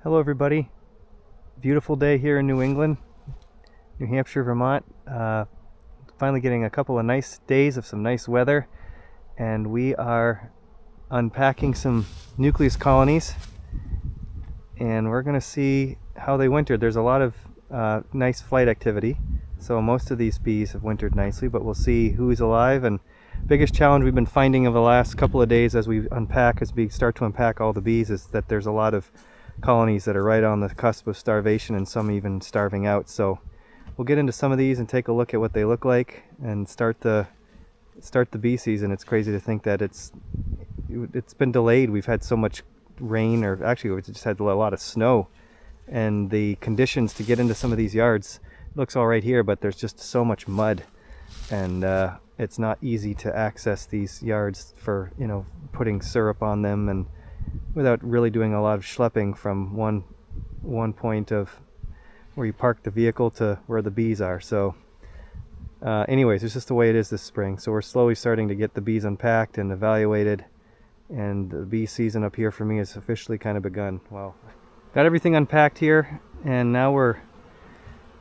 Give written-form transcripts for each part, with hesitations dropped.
Hello everybody. Beautiful day here in New England, New Hampshire, Vermont. Finally getting a couple of nice days of some nice weather, and we are unpacking some nucleus colonies, and we're going to see how they wintered. There's a lot of nice flight activity, so most of these bees have wintered nicely, but we'll see who's alive. And biggest challenge we've been finding over the last couple of days as we start to unpack all the bees is that there's a lot of colonies that are right on the cusp of starvation, and some even starving out. So we'll get into some of these and take a look at what they look like and start the bee season. It's crazy to think that it's been delayed. We've had so much rain, or actually we've just had a lot of snow, and the conditions to get into some of these yards looks all right here, but there's just so much mud, and it's not easy to access these yards for putting syrup on them and without really doing a lot of schlepping from one point of where you park the vehicle to where the bees are. So anyways, it's just the way it is this spring. So we're slowly starting to get the bees unpacked and evaluated, and the bee season up here for me has officially kind of begun. Well, got everything unpacked here, and now we're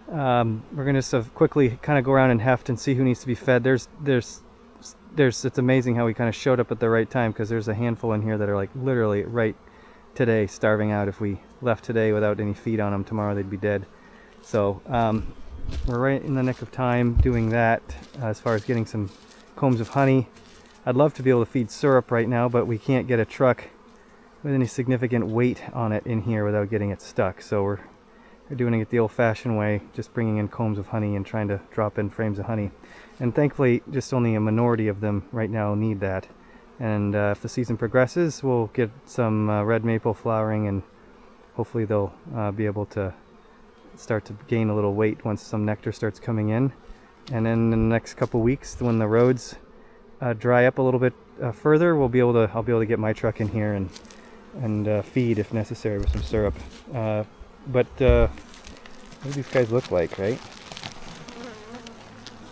gonna just quickly kind of go around and heft and see who needs to be fed. It's amazing how we kind of showed up at the right time, because there's a handful in here that are like literally right today starving out. If we left today without any feed on them, tomorrow they'd be dead. So we're right in the nick of time doing that. As far as getting some combs of honey, I'd love to be able to feed syrup right now, but we can't get a truck with any significant weight on it in here without getting it stuck. So we're doing it the old-fashioned way, just bringing in combs of honey and trying to drop in frames of honey. And thankfully, just only a minority of them right now need that. And if the season progresses, we'll get some red maple flowering, and hopefully they'll be able to start to gain a little weight once some nectar starts coming in. And then in the next couple weeks, when the roads dry up a little bit further, I'll be able to get my truck in here and feed if necessary with some syrup. But what do these guys look like, right?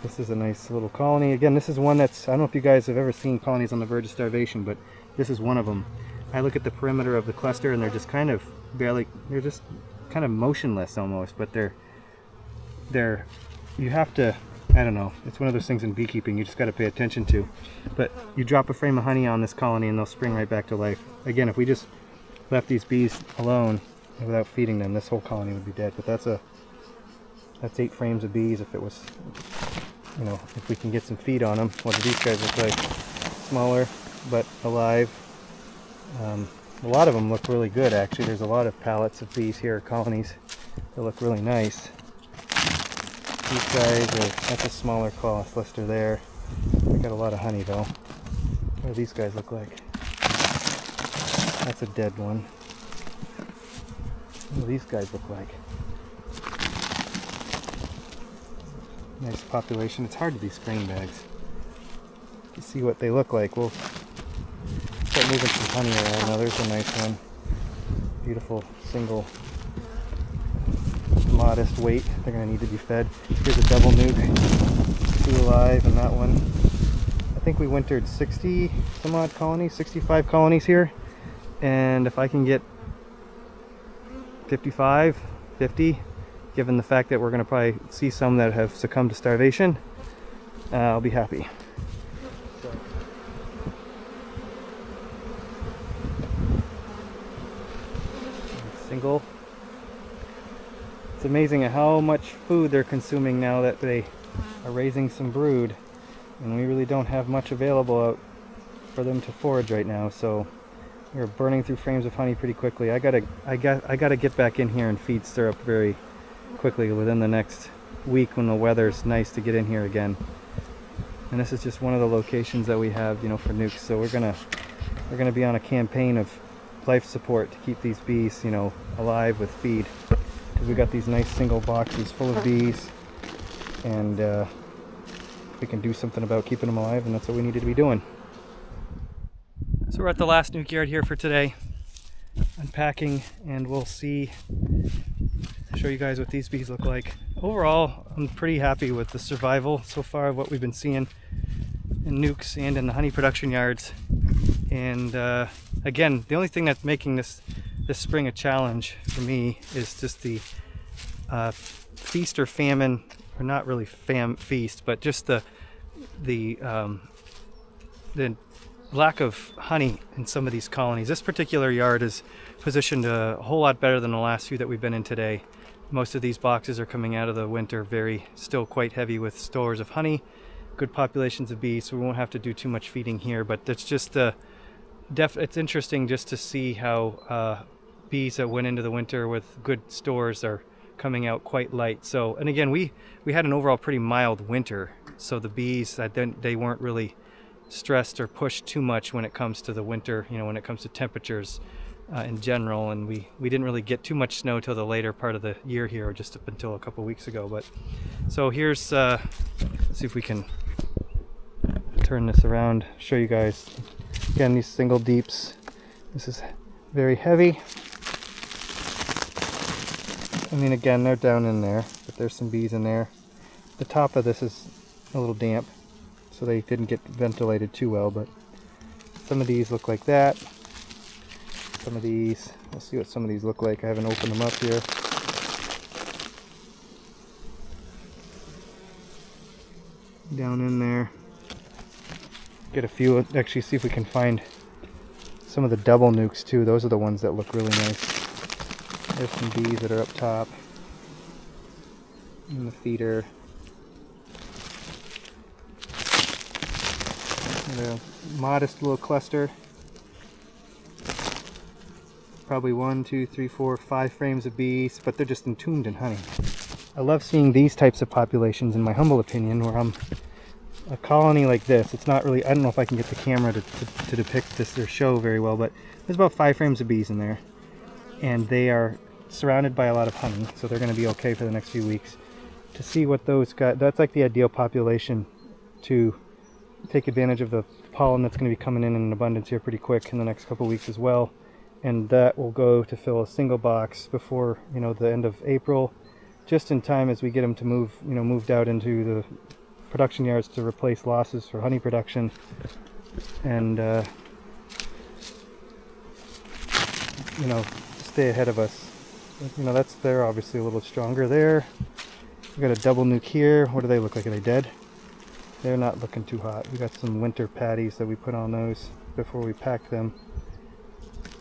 This is a nice little colony. Again, this is one that's, I don't know if you guys have ever seen colonies on the verge of starvation, but this is one of them. I look at the perimeter of the cluster, and they're just kind of they're just kind of motionless almost, but you have to, I don't know, it's one of those things in beekeeping you just got to pay attention to. But you drop a frame of honey on this colony and they'll spring right back to life. Again, if we just left these bees alone without feeding them, this whole colony would be dead. But that's 8 frames of bees. If it was, if we can get some feed on them. What do these guys look like? Smaller, but alive. A lot of them look really good, actually. There's a lot of pallets of bees here, colonies. They look really nice. These guys that's a smaller cluster there. They got a lot of honey though. What do these guys look like? That's a dead one. What do these guys look like? Nice population. It's hard to these grain bags. To see what they look like, we'll start moving some honey around. Now there's a nice one. Beautiful single, modest weight. They're going to need to be fed. Here's a double nuke. 2 alive, and that one. I think we wintered 60 some odd colonies, 65 colonies here. And if I can get 55, 50, given the fact that we're going to probably see some that have succumbed to starvation, I'll be happy. Single. It's amazing how much food they're consuming now that they are raising some brood, and we really don't have much available out for them to forage right now. So we're burning through frames of honey pretty quickly. I gotta get back in here and feed syrup very quickly within the next week when the weather's nice to get in here again. And this is just one of the locations that we have, for nukes. So we're gonna be on a campaign of life support to keep these bees, alive with feed. Because we got these nice single boxes full of bees, and we can do something about keeping them alive, and that's what we needed to be doing. So we're at the last nuke yard here for today, unpacking, and we'll show you guys what these bees look like. Overall, I'm pretty happy with the survival so far of what we've been seeing in nukes and in the honey production yards. And again, the only thing that's making this spring a challenge for me is just the feast or famine, or not really feast, but just the lack of honey in some of these colonies. This particular yard is positioned a whole lot better than the last few that we've been in today. Most of these boxes are coming out of the winter still quite heavy with stores of honey, good populations of bees, so we won't have to do too much feeding here. But it's just it's interesting just to see how bees that went into the winter with good stores are coming out quite light. So, and again, we had an overall pretty mild winter, so the bees, they weren't really stressed or pushed too much when it comes to the winter, when it comes to temperatures in general. And we didn't really get too much snow till the later part of the year here, just up until a couple weeks ago. But so here's see if we can turn this around, show you guys again these single deeps. This is very heavy. I mean, again, they're down in there, but there's some bees in there. The top of this is a little damp, so they didn't get ventilated too well, but some of these look like that. Some of these, let's see what some of these look like. I haven't opened them up here. Down in there. Get a few, actually see if we can find some of the double nukes too. Those are the ones that look really nice. There's some bees that are up top in the feeder. And a modest little cluster. Probably 1, 2, 3, 4, 5 frames of bees, but they're just entombed in honey. I love seeing these types of populations, in my humble opinion, where a colony like this, it's not really, I don't know if I can get the camera to depict this or show very well, but there's about 5 frames of bees in there, and they are surrounded by a lot of honey, so they're going to be okay for the next few weeks. To see what those got, that's like the ideal population to take advantage of the pollen that's going to be coming in abundance here pretty quick in the next couple weeks as well. And that will go to fill a single box before, the end of April, just in time as we get them to moved out into the production yards to replace losses for honey production. And stay ahead of us. They're obviously a little stronger there. We got a double nuke here. What do they look like? Are they dead? They're not looking too hot. We got some winter patties that we put on those before we pack them.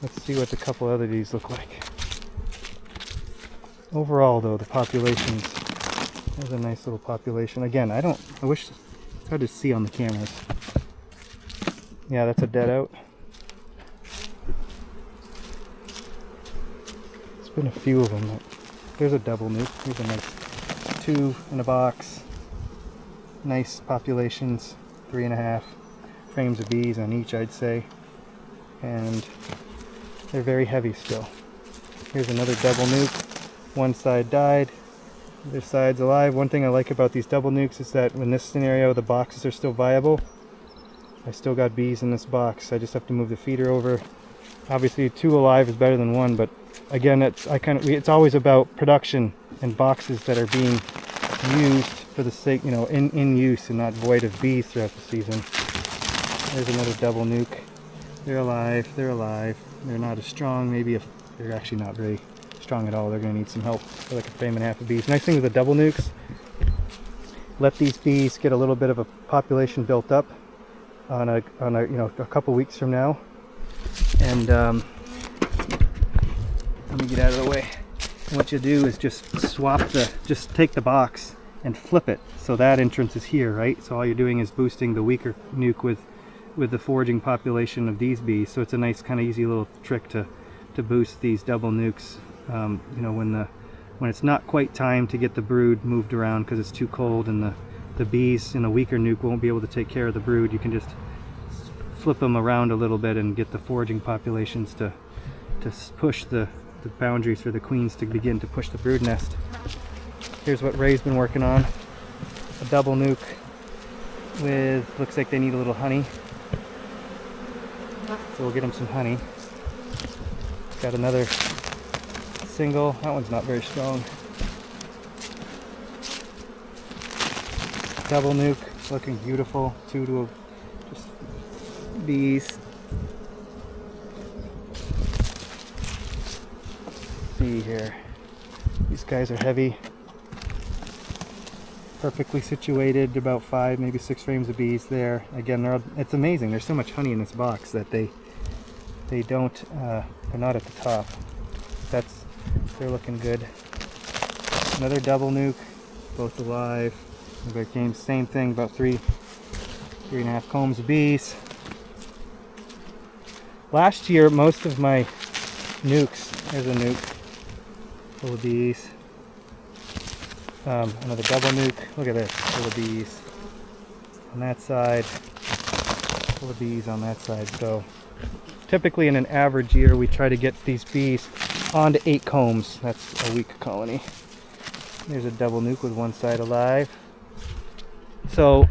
Let's see what a couple other these look like. Overall, though, the populations, there's a nice little population. Again, I wish it's hard to see on the cameras. Yeah, that's a dead out. There's been a few of them. There's a double nuke. Here's a nice 2 in a box. Nice populations, 3.5 frames of bees on each, I'd say. And they're very heavy still. Here's another double nuke. One side died, the other side's alive. One thing I like about these double nukes is that in this scenario the boxes are still viable. I still got bees in this box. I just have to move the feeder over. Obviously 2 alive is better than 1, but again, it's always about production and boxes that are being used for the sake, in use and not void of bees throughout the season. There's another double nuke. They're alive. They're not as strong. Maybe if they're actually not very strong at all, they're going to need some help for like 1.5 frames of bees. Nice thing with the double nukes, let these bees get a little bit of a population built up on a couple weeks from now. And let me get out of the way. And what you do is just just take the box and flip it so that entrance is here, right? So all you're doing is boosting the weaker nuke with the foraging population of these bees. So it's a nice kind of easy little trick to boost these double nukes. When it's not quite time to get the brood moved around because it's too cold and the bees in a weaker nuke won't be able to take care of the brood, you can just flip them around a little bit and get the foraging populations to push the boundaries for the queens to begin to push the brood nest. Here's what Ray's been working on. A double nuke with, looks like they need a little honey. So we'll get them some honey. Got another single. That one's not very strong. Double nuke, looking beautiful. 2 to just bees. see here. These guys are heavy. Perfectly situated, about 5, maybe 6 frames of bees there. Again, it's amazing. There's so much honey in this box that they're not at the top. They're looking good. Another double nuke, both alive. Same thing, about 3.5 combs of bees. Last year, most of my nukes, there's a nuke full of bees. Another double nuke, look at this, full of bees on that side, full of bees on that side. So typically in an average year we try to get these bees onto 8 combs. That's a week colony. There's a double nuke with one side alive. So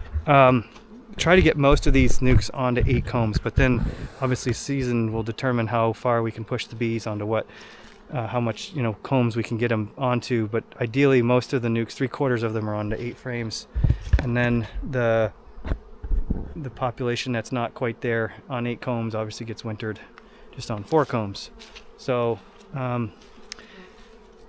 try to get most of these nukes onto 8 combs, but then obviously season will determine how far we can push the bees onto what, how much combs we can get them onto. But ideally most of the nukes, 3/4 of them are onto 8 frames, and then the population that's not quite there on 8 combs obviously gets wintered just on 4 combs. So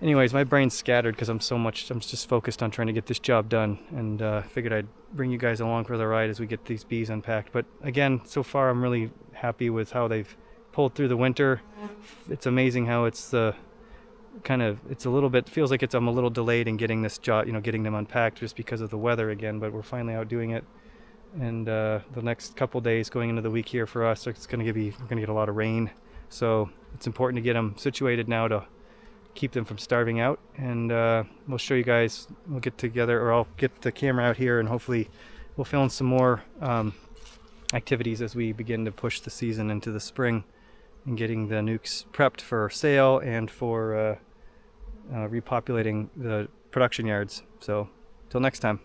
anyways, my brain's scattered because I'm just focused on trying to get this job done, and figured I'd bring you guys along for the ride as we get these bees unpacked. But again, so far I'm really happy with how they've pulled through the winter. It's amazing how it's it's a little bit, feels like I'm a little delayed in getting this job, getting them unpacked just because of the weather again, but we're finally out doing it. And the next couple days going into the week here for us, we're gonna get a lot of rain, so it's important to get them situated now to keep them from starving out. And we'll show you guys, we'll get together, or I'll get the camera out here and hopefully we'll film some more activities as we begin to push the season into the spring and getting the nukes prepped for sale and for repopulating the production yards. So till next time.